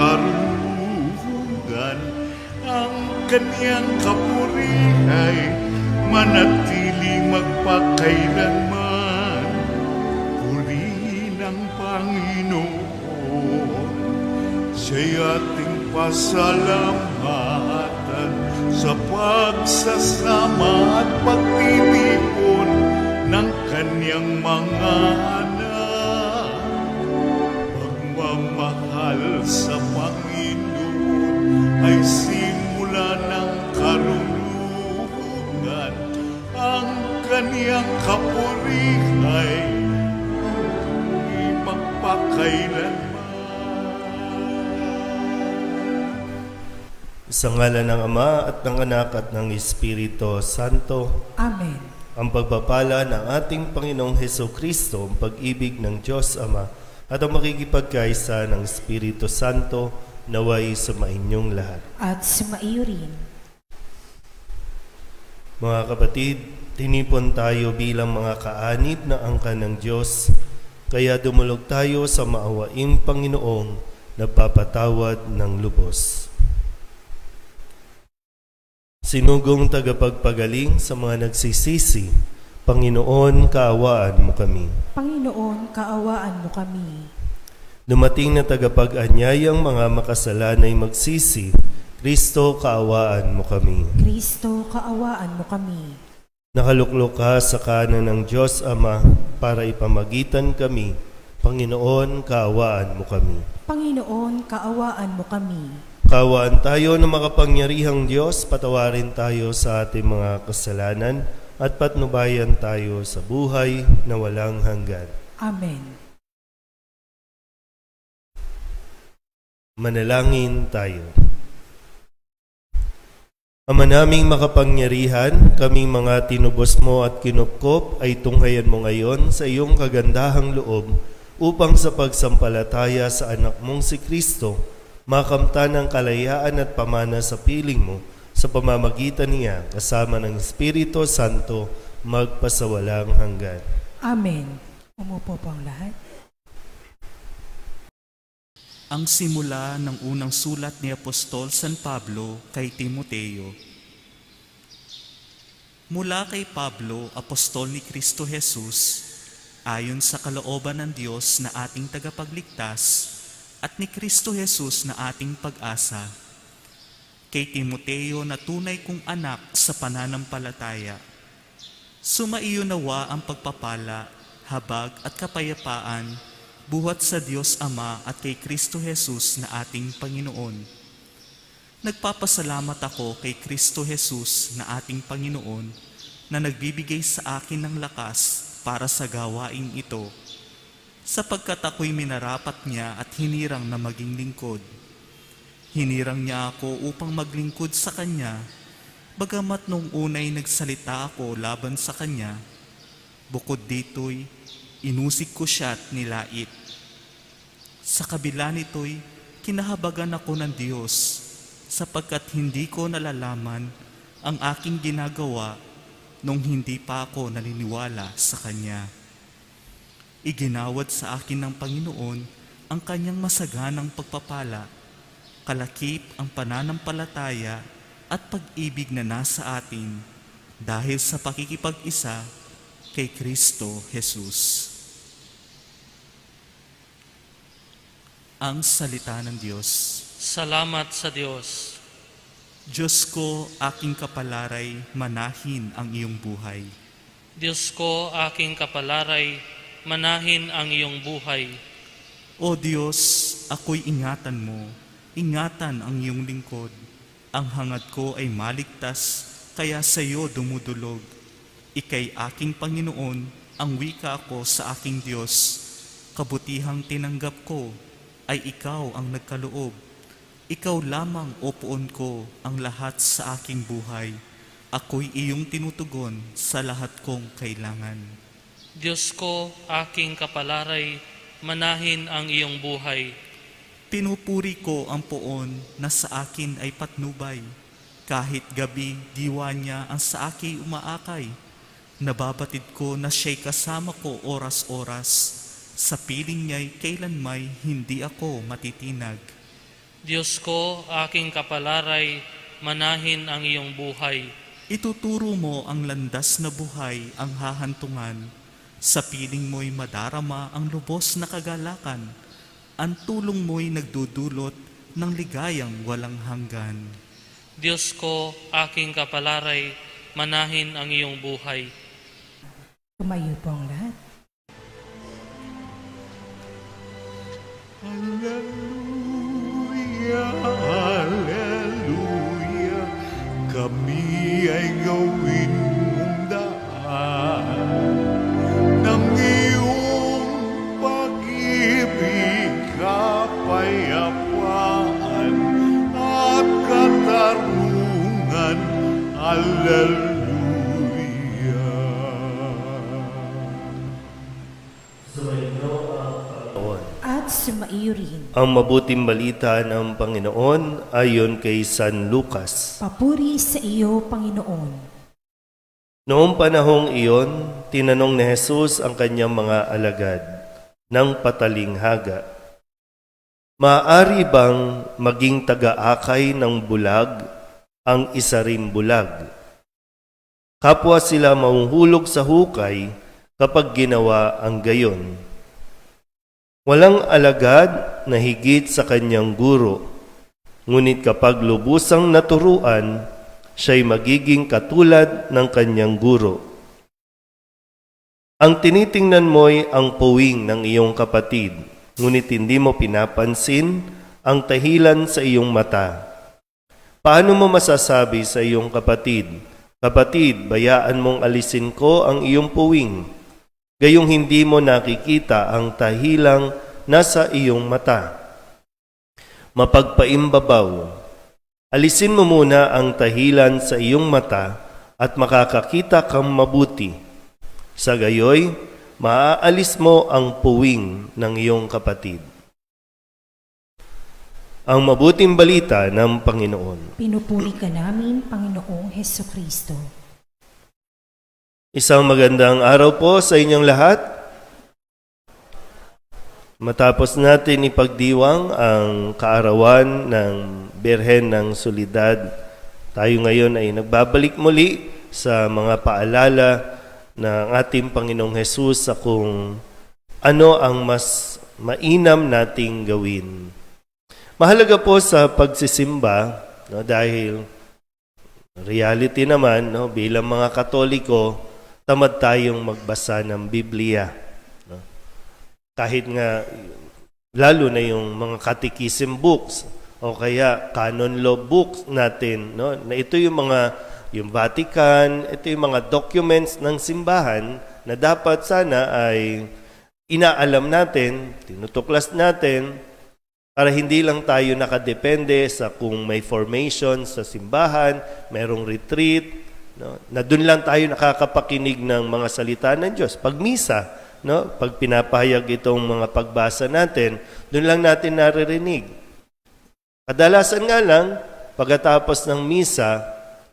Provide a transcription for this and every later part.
karunungan, ang kanyang kapurihay manatili magpakailanman. Purihin ang Panginoon, siya'y ating pasalamatan sa pagsasama at pagtitipon ng kanyang mga anak. Pagmamahal sa Panginoon ay simula ng karunungan, ang kanyang kapurihay ay magpakailanman. Sa ngalan ng Ama at ng Anak at ng Espiritu Santo. Amen. Ang pagpapala ng ating Panginoong Hesukristo, ang pag-ibig ng Diyos Ama, at ang makikipagkaisa ng Espiritu Santo naway sumainyong lahat. At sumaiyo rin. Mga kapatid, tinipon tayo bilang mga kaanib na angkan ng Diyos, kaya dumulog tayo sa maawaing Panginoong nagpapatawad ng lubos. Sinugong tagapagpagaling sa mga nagsisisi, Panginoon, kaawaan mo kami. Panginoon, kaawaan mo kami. Dumating na tagapag-anyayang mga makasalanay magsisi, Kristo, kaawaan mo kami. Kristo, kaawaan mo kami. Nakaluklok ka sa kanan ng Diyos Ama para ipamagitan kami, Panginoon, kaawaan mo kami. Panginoon, kaawaan mo kami. Kaawaan tayo ng makapangyarihang Diyos, patawarin tayo sa ating mga kasalanan at patnubayan tayo sa buhay na walang hanggan. Amen. Manalangin tayo. Ama naming makapangyarihan, kaming mga tinubos mo at kinupkop ay tunghayan mo ngayon sa iyong kagandahang loob upang sa pagsampalataya sa anak mong si Kristo, makamtan ng kalayaan at pamana sa piling mo sa pamamagitan niya kasama ng Espiritu Santo magpasawalang hanggan. Amen. Umupo po ang lahat. Ang simula ng unang sulat ni Apostol San Pablo kay Timoteo. Mula kay Pablo, apostol ni Kristo Jesus, ayon sa kalooban ng Diyos na ating tagapagligtas, at ni Kristo Jesus na ating pag-asa, kay Timoteo na tunay kong anak sa pananampalataya. Sumaiyo nawa ang pagpapala, habag at kapayapaan, buhat sa Diyos Ama at kay Kristo Jesus na ating Panginoon. Nagpapasalamat ako kay Kristo Jesus na ating Panginoon na nagbibigay sa akin ng lakas para sa gawaing ito, sapagkat ako'y minarapat niya at hinirang na maging lingkod. Hinirang niya ako upang maglingkod sa Kanya, bagamat nung unay nagsalita ako laban sa Kanya. Bukod dito'y, inusig ko siya at nilait. Sa kabila nito'y, kinahabagan ako ng Diyos, sapagkat hindi ko nalalaman ang aking ginagawa nung hindi pa ako naniniwala sa Kanya. Iginawad sa akin ng Panginoon ang Kanyang masaganang pagpapala, kalakip ang pananampalataya at pag-ibig na nasa atin dahil sa pakikipag-isa kay Kristo Jesus. Ang salita ng Diyos. Salamat sa Diyos. Diyos ko, aking kapalaray, manahin ang iyong buhay. Diyos ko, aking kapalaray, manahin ang iyong buhay. O Diyos, ako'y ingatan mo, ingatan ang iyong lingkod. Ang hangad ko ay maligtas, kaya sa iyo dumudulog. Ika'y aking Panginoon, ang wika ko sa aking Diyos. Kabutihang tinanggap ko ay ikaw ang nagkaloob. Ikaw lamang, o Poon ko, ang lahat sa aking buhay. Ako'y iyong tinutugon sa lahat kong kailangan. Diyos ko, aking kapalaray, manahin ang iyong buhay. Pinupuri ko ang Poon na sa akin ay patnubay. Kahit gabi, diwa niya ang sa akin umaakay. Nababatid ko na siya'y kasama ko oras-oras. Sa piling niya'y kailanmay hindi ako matitinag. Diyos ko, aking kapalaray, manahin ang iyong buhay. Ituturo mo ang landas na buhay ang hahantungan. Sa piling mo'y madarama ang lubos na kagalakan. Ang tulong mo'y nagdudulot ng ligayang walang hanggan. Diyos ko, aking kapalaray, manahin ang iyong buhay. Tumayo po ang lahat. Hallelujah, hallelujah, kami ay gawin mong daan ng iyong pag-ibig, kapayapaan at katarungan. Hallelujah. At sumaiyo rin. Ang mabuting balita ng Panginoon ayon kay San Lucas. Papuri sa iyo, Panginoon. Noong panahong iyon, tinanong ni Jesus ang kanyang mga alagad ng patalinghaga, "Maaari bang maging taga-akay ng bulag ang isa ring bulag? Kapwa sila mahuhulog sa hukay kapag ginawa ang gayon. Walang alagad na higit sa kanyang guro, ngunit kapag lubusang naturuan, siya'y magiging katulad ng kanyang guro. Ang tinitingnan mo'y ang puwing ng iyong kapatid, ngunit hindi mo pinapansin ang tahilan sa iyong mata. Paano mo masasabi sa iyong kapatid, 'Kapatid, bayaan mong alisin ko ang iyong puwing,' gayong hindi mo nakikita ang tahilang nasa iyong mata? Mapagpaimbabaw, alisin mo muna ang tahilan sa iyong mata at makakakita kang mabuti. Sa gayoy, maaalis mo ang puwing ng iyong kapatid." Ang mabuting balita ng Panginoon. Pinupuri ka namin, Panginoong Hesukristo. Isang magandang araw po sa inyong lahat. Matapos natin ipagdiwang ang kaarawan ng Birhen ng Soledad, tayo ngayon ay nagbabalik muli sa mga paalala ng ating Panginoong Hesus sa kung ano ang mas mainam nating gawin. Mahalaga po sa pagsisimba, no, dahil reality naman, no, bilang mga Katoliko, tamad tayong magbasa ng Biblia. No? Kahit nga, lalo na yung mga catechism books o kaya canon law books natin, no? Na ito yung Vatican, ito yung mga documents ng simbahan na dapat sana ay inaalam natin, tinutuklas natin, para hindi lang tayo nakadepende sa kung may formation sa simbahan, mayroong retreat, no? Na doon lang tayo nakakapakinig ng mga salita ng Diyos. Pag misa, no? Pag pinapahayag itong mga pagbasa natin, doon lang natin naririnig. Kadalasan nga lang, pagkatapos ng misa,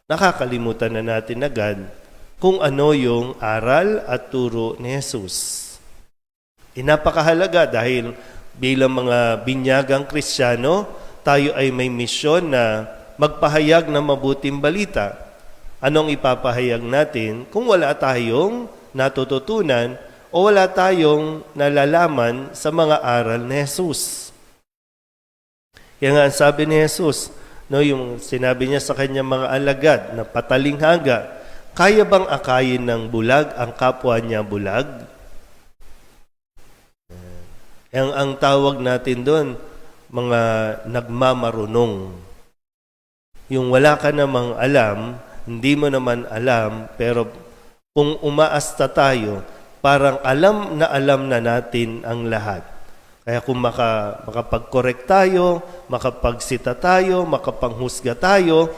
nakakalimutan na natin agad kung ano yung aral at turo ni Jesus. Napakahalaga dahil bilang mga binyagang Kristiyano, tayo ay may misyon na magpahayag ng mabuting balita. Anong ipapahayag natin kung wala tayong natututunan o wala tayong nalalaman sa mga aral ni Jesus? Kaya nga ang sabi ni Jesus, no, yung sinabi niya sa kanyang mga alagad na patalinghaga, kaya bang akayin ng bulag ang kapwa niya bulag? Ang tawag natin doon, mga nagmamarunong. Yung wala ka namang alam, hindi mo naman alam, pero kung umaasta tayo, parang alam na natin ang lahat. Kaya kung makapag-correct tayo, makapagsita tayo, makapanghusga tayo,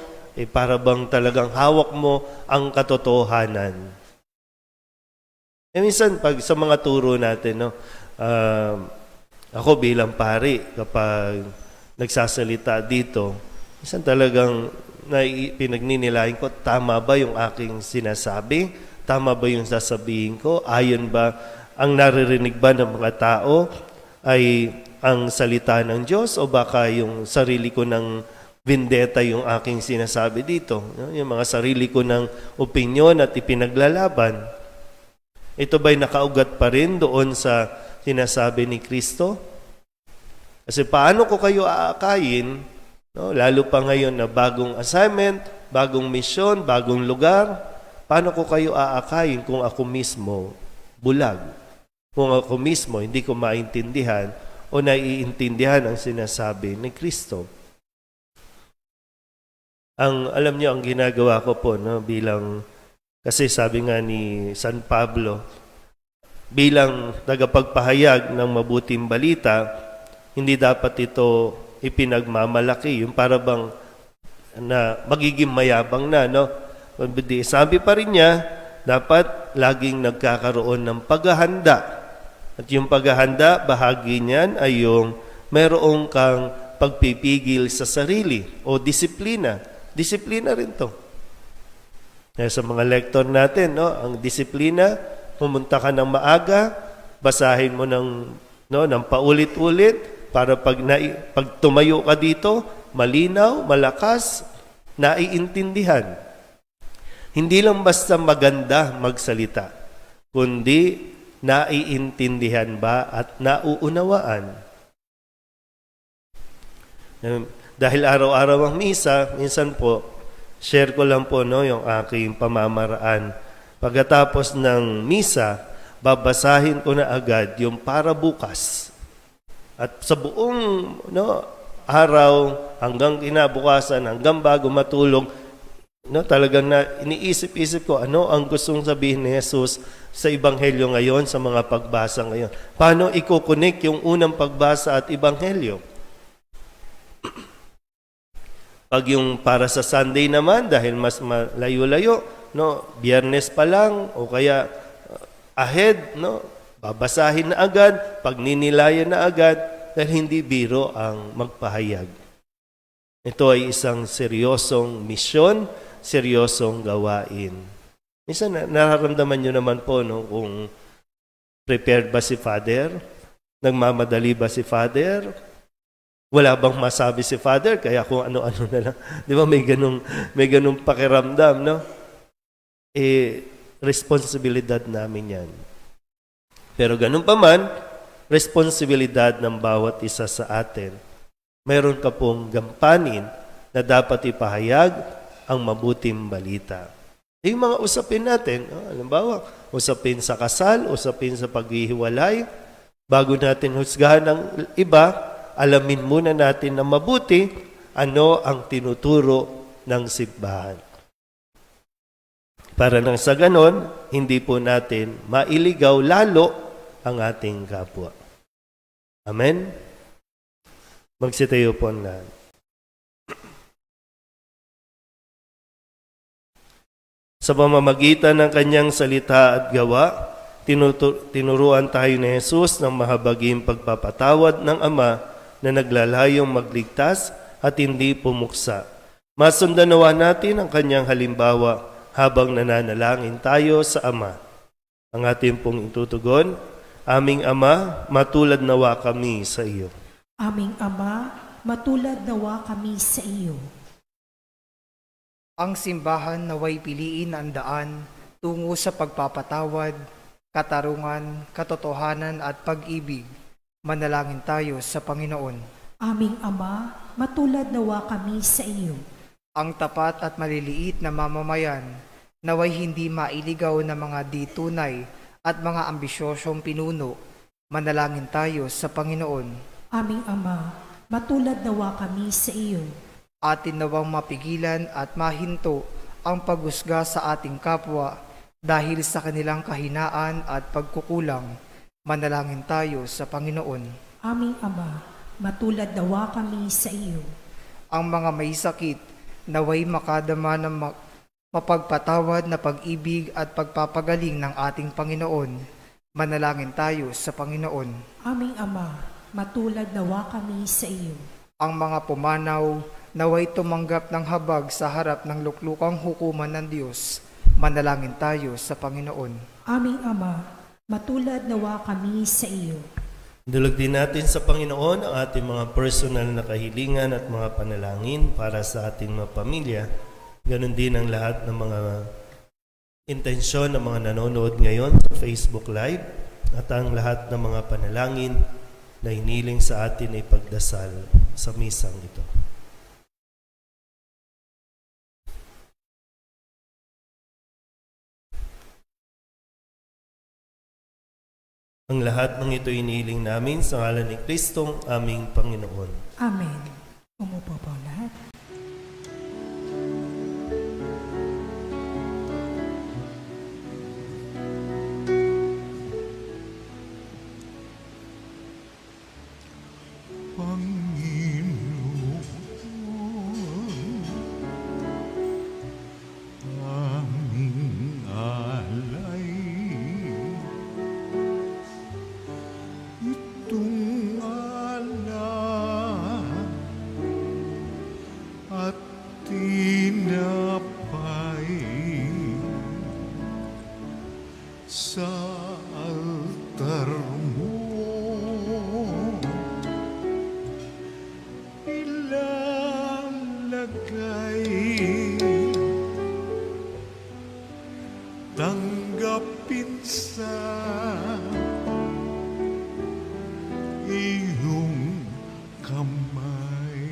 para bang talagang hawak mo ang katotohanan. Minsan, pag sa mga turo natin, no, ako bilang pari, kapag nagsasalita dito, minsan talagang pinagninilayan ko, tama ba yung aking sinasabi? Tama ba yung sasabihin ko? Ayon ba ang naririnig ba ng mga tao ay ang salita ng Diyos o baka yung sarili ko ng vendetta yung aking sinasabi dito. Yung mga sarili ko ng opinyon at ipinaglalaban. Ito ba'y nakaugat pa rin doon sa sinasabi ni Kristo? Kasi paano ko kayo aakayin, no? Lalo pa ngayon na bagong assignment, bagong misyon, bagong lugar, paano ko kayo aakayin kung ako mismo bulag? Kung ako mismo hindi ko maintindihan o naiintindihan ang sinasabi ni Kristo. Alam niyo, ang ginagawa ko po, no, bilang, kasi sabi nga ni San Pablo, bilang tagapagpahayag ng mabuting balita, hindi dapat ito ipinagmamalaki, yung para bang na magiging mayabang na, no? Sabi pa rin niya, dapat laging nagkakaroon ng paghahanda. At yung paghahanda, bahagi niyan ay yung mayroong kang pagpipigil sa sarili o disiplina. Disiplina rin to. Kaya sa mga lektor natin, no, ang disiplina, pumunta ka ng maaga, basahin mo ng paulit-ulit para pag tumayo ka dito, malinaw, malakas, naiintindihan. Hindi lang basta maganda magsalita, kundi naiintindihan ba at nauunawaan. Dahil araw-araw ang misa, minsan po, share ko lang po, no, yung aking pamamaraan. Pagkatapos ng misa, babasahin ko na agad yung para bukas. At sa buong, no, araw, hanggang kinabukasan, hanggang bago matulog, no, talagang iniisip-isip ko ano ang gustong sabihin ni Jesus sa Ebanghelyo ngayon, sa mga pagbasa ngayon. Paano i-connect yung unang pagbasa at Ebanghelyo? Pag yung para sa Sunday naman, dahil mas malayo-layo, no, Biyernes pa lang o kaya ahead, no, babasahin na agad, pagninilayan na agad, dahil hindi biro ang magpahayag. Ito ay isang seryosong misyon, seryosong gawain. Minsan nararamdaman nyo naman po, no, kung prepared ba si Father, nagmamadali ba si Father, wala bang masabi si Father, kaya kung ano-ano na lang. Di ba may ganung pakiramdam, no? Responsibilidad namin yan. Pero ganun pa man, responsibilidad ng bawat isa sa atin. Mayroon ka pong gampanin na dapat ipahayag ang mabuting balita. Yung mga usapin natin, halimbawa, usapin sa kasal, usapin sa paghihiwalay, bago natin husgahan ng iba, alamin muna natin na mabuti ano ang tinuturo ng simbahan. Para nang sa ganon, hindi po natin mailigaw lalo ang ating kapwa. Amen? Magsitayo po na. Sa pamamagitan ng kanyang salita at gawa, tinuruan tayo ni Jesus ng mahabaging pagpapatawad ng Ama na naglalayong magligtas at hindi pumuksa. Masundan nawa natin ang kanyang halimbawa habang nananalangin tayo sa Ama. Ang ating pong itutugon, aming Ama, matulad nawa kami sa iyo. Aming Ama, matulad nawa kami sa iyo. Ang simbahan naway piliin ang daan tungo sa pagpapatawad, katarungan, katotohanan at pag-ibig. Manalangin tayo sa Panginoon. Aming Ama, matulad nawa kami sa iyo. Ang tapat at maliliit na mamamayan, naway hindi mailigaw na mga di-tunay at mga ambisyosong pinuno. Manalangin tayo sa Panginoon. Aming Ama, matulad nawa kami sa iyo. Atin nawang mapigilan at mahinto ang paghusga sa ating kapwa dahil sa kanilang kahinaan at pagkukulang. Manalangin tayo sa Panginoon. Aming Ama, matulad nawa kami sa iyo. Ang mga may sakit, naway makadama ng mapagpatawad na pag-ibig at pagpapagaling ng ating Panginoon. Manalangin tayo sa Panginoon. Aming Ama, matulad nawa kami sa iyo. Ang mga pumanaw, naway tumanggap ng habag sa harap ng luklukang hukuman ng Diyos. Manalangin tayo sa Panginoon. Aming Ama, matulad nawa kami sa iyo. Dulog din natin sa Panginoon ang ating mga personal na kahilingan at mga panalangin para sa ating mga pamilya. Ganon din ang lahat ng mga intensyon ng mga nanonood ngayon sa Facebook Live at ang lahat ng mga panalangin na hiniling sa atin ay pagdasal sa misang ito. Ang lahat ng ito inihiling namin sa ngalan ni Kristong aming Panginoon. Amen. Umupo po lahat. Tanggapin sa iyong kamay.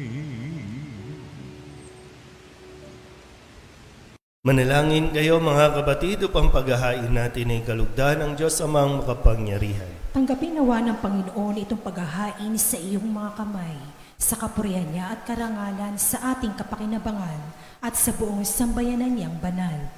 Manalangin kayo mga kapatid upang paghahain natin ay kalugdan ng Diyos amang makapangyarihan. Tanggapin nawa ng Panginoon itong paghahain sa iyong mga kamay, sa kapurihan niya at karangalan sa ating kapakinabangan at sa buong sambayanan niyang banal.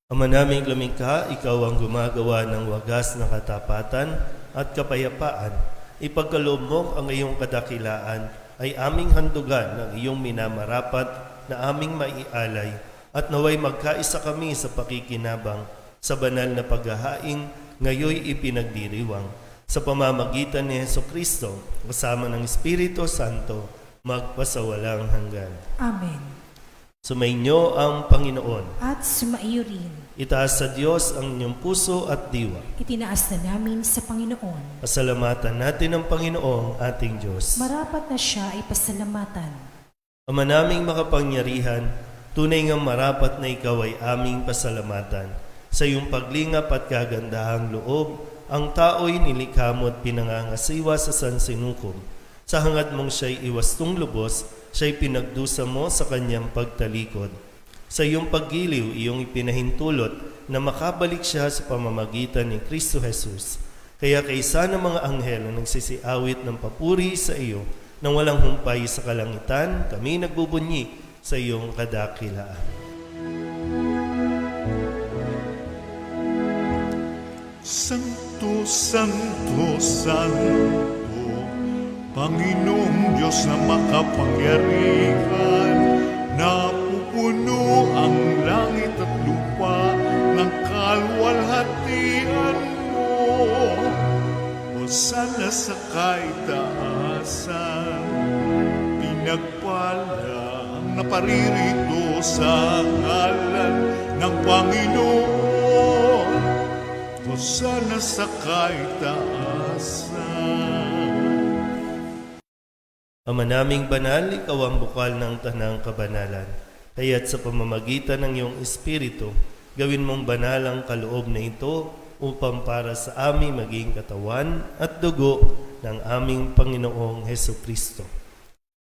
Ama naming lumikha, ikaw ang gumagawa ng wagas na katapatan at kapayapaan. Ipagkaloob mo ang iyong kadakilaan ay aming handugan ng iyong minamarapat na aming maialay at naway magkaisa kami sa pakikinabang sa banal na paghahain ngayoy ipinagdiriwang sa pamamagitan ni Jesucristo kasama ng Espiritu Santo magpasawalang hanggan. Amen. Sumainyo ang Panginoon. At sumaiyo rin. Itaas sa Diyos ang inyong puso at diwa. Itinaas na namin sa Panginoon. Pasalamatan natin ang Panginoong ating Diyos. Marapat na siya ay pasalamatan. Ama naming makapangyarihan, tunay ngang marapat na ikaw ay aming pasalamatan. Sa iyong paglingap at kagandahang loob, ang tao'y nilikha mo at pinangangasiwa sa sansinukom. Sa hangad mong siya'y iwastong lubos, siya'y pinagdusa mo sa kanyang pagtalikod. Sa iyong paggiliw, iyong ipinahintulot na makabalik siya sa pamamagitan ni Kristo Jesus. Kaya kaysa ng mga anghel na nagsisiawit ng papuri sa iyo, nang walang humpay sa kalangitan, kami nagbubunyi sa iyong kadakilaan. Santo, Santo, Santo, Panginoong Diyos na makapangyarihan, napupuno ang langit at lupa ng kaluwalhatian mo. Hosana sa kaitaasan, pinagpala ang naparirito sa ngalan ng Panginoon. Hosana sa kaitaasan. Ama naming banal, ikaw ang bukal ng tanang kabanalan. Kaya't sa pamamagitan ng iyong Espiritu, gawin mong banal ang kaloob na ito upang para sa amin maging katawan at dugo ng aming Panginoong Hesukristo.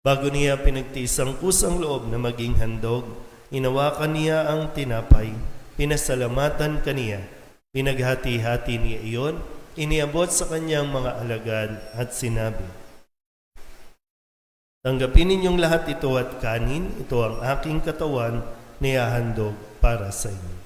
Bago niya pinagtiis ang kusang loob na maging handog, inawakan niya ang tinapay, pinasalamatan kaniya, pinaghati-hati niya iyon, iniabot sa kanyang mga alagad at sinabi, tanggapin ninyong lahat ito at kanin, ito ang aking katawan na ihahandog para sa inyo.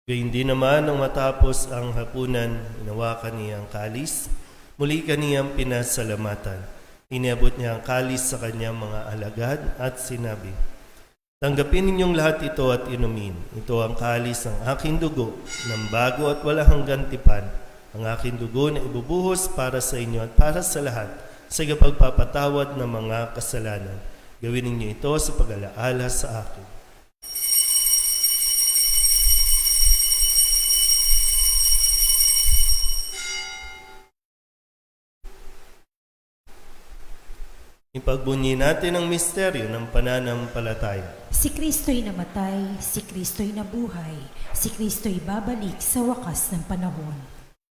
Gayun din naman nang matapos ang hapunan, inawakan niya ang kalis, muli kaniyang pinasalamatan. Iniabot niya ang kalis sa kanyang mga alagad at sinabi, tanggapin ninyong lahat ito at inumin. Ito ang kalis ng aking dugo, ng bago at walang hanggang tipan. Ang aking dugo na ibubuhos para sa inyo at para sa lahat, sa pagpapatawad ng mga kasalanan. Gawin ninyo ito sa pag-alaala sa akin. Ipagbunyi natin ang misteryo ng pananampalataya. Si Kristo'y namatay, si Kristo'y nabuhay, si Kristo'y babalik sa wakas ng panahon.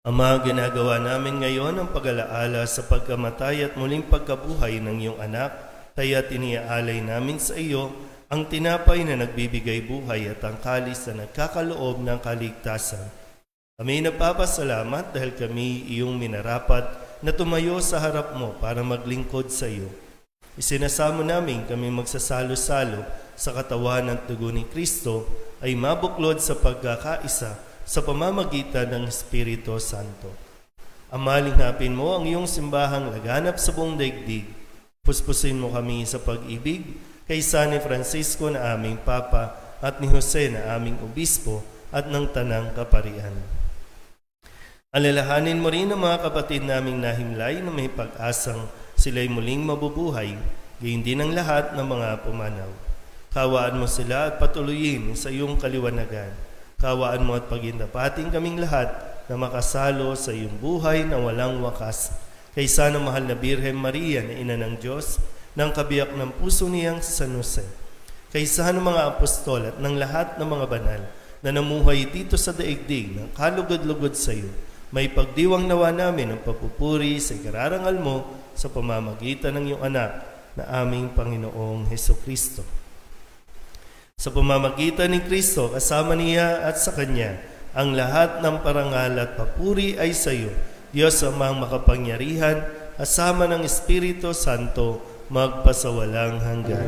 Ama, ginagawa namin ngayon ang pag-alaala sa pagkamatay at muling pagkabuhay ng iyong anak, kaya tiniaalay namin sa iyo ang tinapay na nagbibigay buhay at ang kalis na nagkakaloob ng kaligtasan. Kami nagpapasalamat dahil kami iyong minarapat na tumayo sa harap mo para maglingkod sa iyo. Isinasamo namin kami magsasalo-salo sa katawan ng dugo ni Kristo ay mabuklod sa pagkakaisa sa pamamagitan ng Espiritu Santo. Ama, linghapin mo ang iyong simbahang laganap sa buong daigdig. Puspusin mo kami sa pag-ibig kay San Francisco na aming Papa at ni Jose na aming Obispo at ng Tanang Kaparian. Alalahanin mo rin ang mga kapatid naming nahimlay na may pag-asang sila'y muling mabubuhay, gayon din ang lahat ng mga pumanaw. Kawaan mo sila at patuloyin sa iyong kaliwanagan. Kawaan mo at pagindapating kaming lahat na makasalo sa iyong buhay na walang wakas. Kaysa ng mahal na Birhen Maria na Ina ng Diyos, ng kabiyak ng puso niyang si San Jose. Kaysa ng mga apostol at ng lahat ng mga banal na namuhay dito sa daigdig ng kalugod-lugod sa iyo, may pagdiwang nawa namin ang papupuri sa ikararangal mo sa pamamagitan ng iyong anak na aming Panginoong Hesukristo. Sa pamamagitan ni Kristo, kasama niya at sa Kanya, ang lahat ng parangal at papuri ay sa iyo, Diyos Amang makapangyarihan, kasama ng Espiritu Santo, magpasawalang hanggan.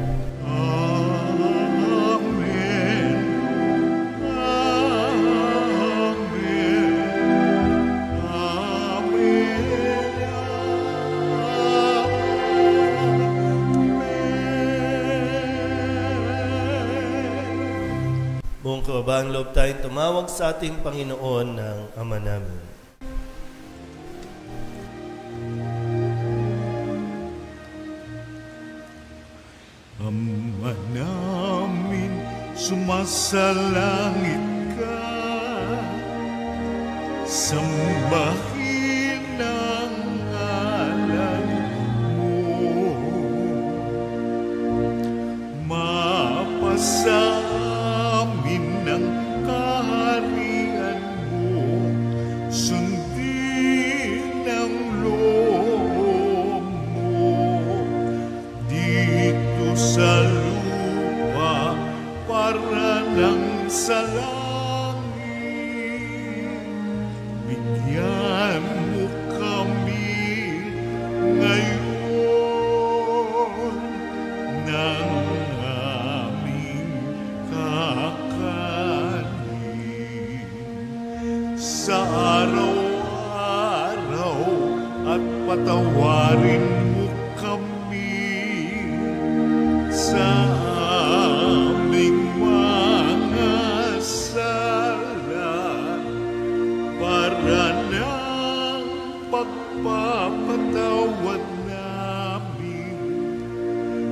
Buong kababang loob tayong tumawag sa ating Panginoon ng Ama namin. Ama namin, sumasalangit ka, sambahin ang ngalan mo, mapasa ng kaharian mo, sundin ang loob mo, dito sa lupa para ng sa langit. Bigyan mo kami ngayon ng aming sa araw-araw at patawarin mo kami sa aming mga sala para ng pagpapatawad namin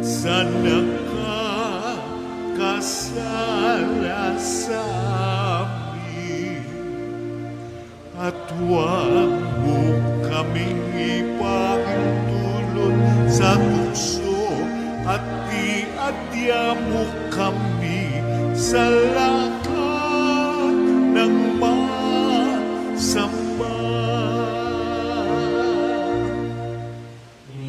sa nakakasala sa at huwag mo kaming ipahintulot sa tukso at iadya mo kami sa lahat ng masama.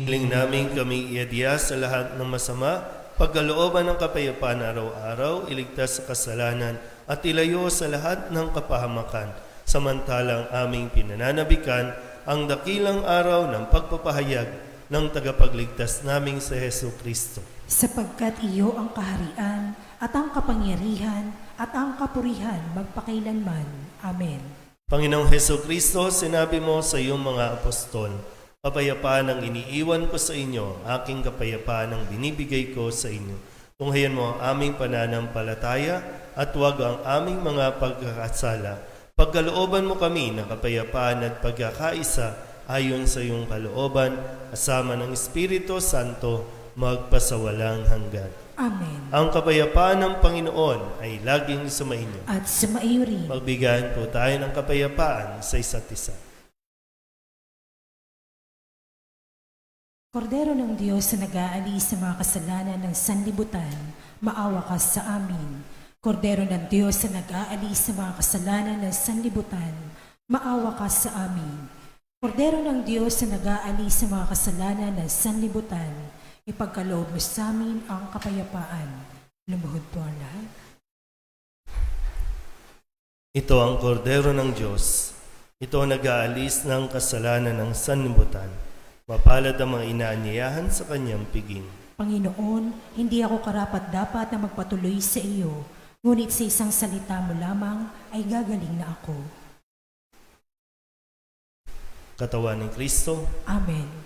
Hiling namin kami iadya sa lahat ng masama, pagkalooban ng kapayapaan araw-araw, iligtas sa kasalanan at ilayo sa lahat ng kapahamakan. Samantalang aming pinananabikan ang dakilang araw ng pagpapahayag ng tagapagligtas naming sa Hesukristo. Sapagkat iyo ang kaharian at ang kapangyarihan at ang kapurihan magpakailanman. Amen. Panginoong Hesukristo, sinabi mo sa iyong mga apostol, kapayapaan ang iniiwan ko sa inyo, aking kapayapaan ang binibigay ko sa inyo. Tunghayan mo ang aming pananampalataya at huwag ang aming mga pagkakasala. Pagkalooban mo kami ng kapayapaan at pagkakaisa ayon sa iyong kalooban, kasama ng Espiritu Santo, magpasawalang hanggan. Amen. Ang kapayapaan ng Panginoon ay laging sumainyo. At sumaiyo rin. Magbigayan po tayo ng kapayapaan sa isa't isa. Kordero ng Diyos na nag-aalis sa mga kasalanan ng sanlibutan, maawa ka sa amin. Kordero ng Diyos na nag-aalis sa mga kasalanan ng sanlibutan, maawa ka sa amin. Kordero ng Diyos na nag-aalis sa mga kasalanan ng sanlibutan, ipagkaloob mo sa amin ang kapayapaan. Lumuhod po ang lahat. Ito ang kordero ng Diyos. Ito ang nag-aalis ng kasalanan ng sanlibutan. Mapalad ang mga inaanyayahan sa kanyang piging. Panginoon, hindi ako karapat-dapat na magpatuloy sa iyo, ngunit sa isang salita mo lamang ay gagaling na ako. Katawan ni Kristo. Amen.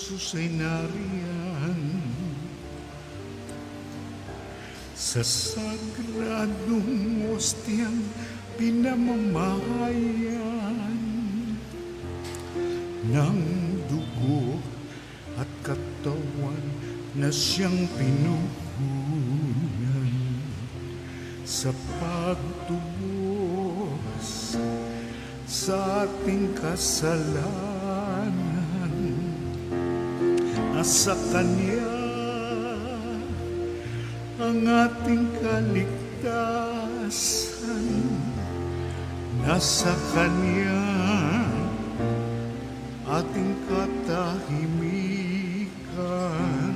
Jesus ay nariyan sa sagradong ostiang pinamamahayan ng dugo at katawan na siyang pinuhunan sa pagtubos sa ating kasalanan. Nasa Kanya ang ating kaligtasan, nasa Kanya ating katahimikan.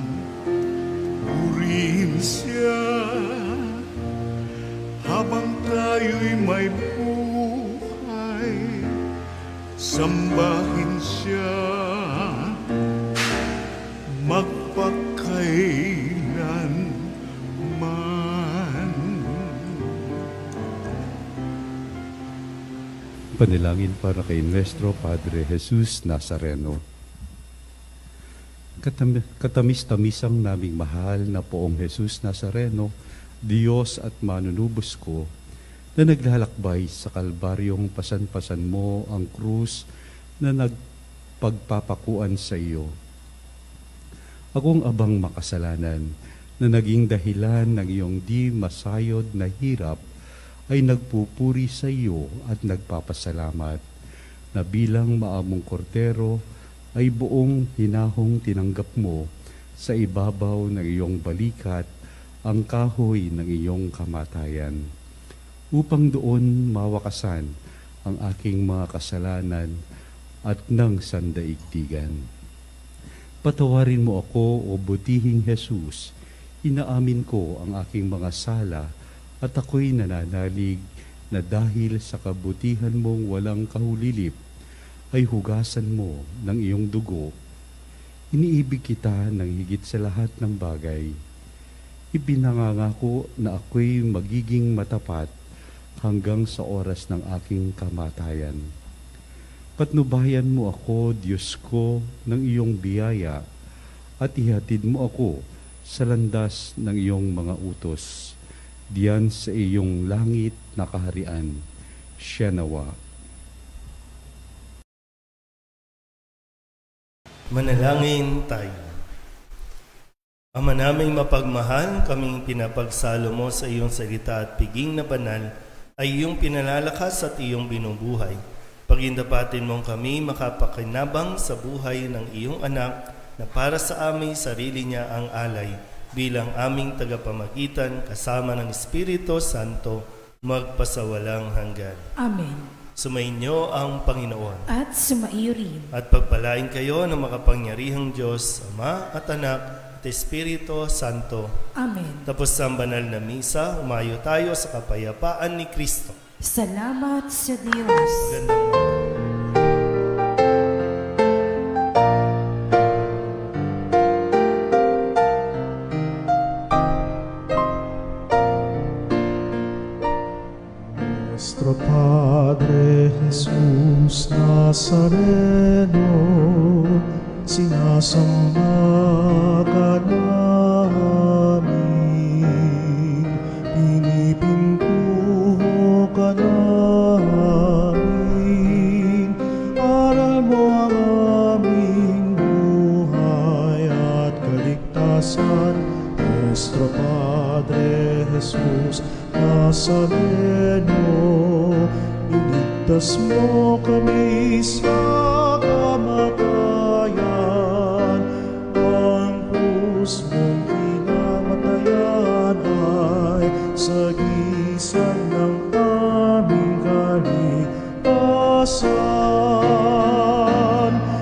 Purihin siya habang tayo'y may buhay, sambahin siya magpakailanman. Panalangin para kay Nuestro Padre Jesus Nazareno. Katamis-tamisang naming mahal na Poong Jesus Nazareno, Diyos at manunubos ko, na naglalakbay sa Kalbaryong pasan-pasan mo ang krus na nagpagpapakuan sa iyo. Akong abang makasalanan na naging dahilan ng iyong di masayod na hirap ay nagpupuri sa iyo at nagpapasalamat na bilang maamong kordero ay buong hinahong tinanggap mo sa ibabaw ng iyong balikat ang kahoy ng iyong kamatayan, upang doon mawakasan ang aking mga kasalanan at ng sandaigdigan. Patawarin mo ako, o butihing Jesus, inaamin ko ang aking mga sala at ako'y nananalig na dahil sa kabutihan mong walang kahulilip ay hugasan mo ng iyong dugo. Iniibig kita ng higit sa lahat ng bagay. Ipinangangako na ako'y magiging matapat hanggang sa oras ng aking kamatayan. Patnubayan mo ako, Diyos ko, ng iyong biyaya at ihatid mo ako sa landas ng iyong mga utos, diyan sa iyong langit na kaharian. Siya nawa. Manalangin tayo. Ama naming mapagmahal, kaming pinapagsalo mo sa iyong salita at piging na banal ay iyong pinalalakas at iyong binubuhay. Pagindapatin mong kami makapakinabang sa buhay ng iyong anak na para sa aming sarili niya ang alay bilang aming tagapamagitan kasama ng Espiritu Santo magpasawalang hanggan. Amen. Sumainyo ang Panginoon. At sumaiyo rin. At pagpalain kayo ng makapangyarihang Diyos, Ama at Anak at Espiritu Santo. Amen. Tapos sa banal na misa, umayo tayo sa kapayapaan ni Kristo. Salamat sa Diyos. Gandang Nuestro Padre Jesus Nazareno, sinasamba ka namin, pinipintuho ka namin, aral mo ang aming buhay at kaligtasan. Nuestro Padre Jesus Nazareno, iligtas mo kami sa kamatayan. Ang krus mong kinamatayan ay sagisag ng aming kaligtasan.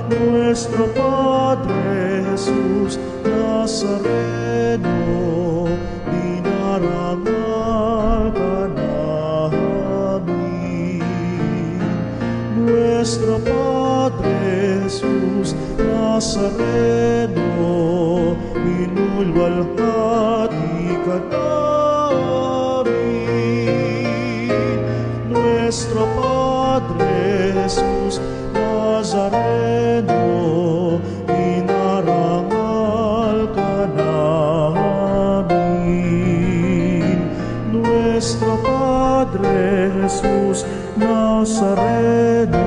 Nuestro Padre Jesus Nazareno, dinarangal ka namin. Nuestro Padre Jesus Nazareno, minulwalhati ka namin. Nuestro Padre Jesus Nazareno, dinarangal ka namin. Nuestro Padre Padre Jesus Nazareno,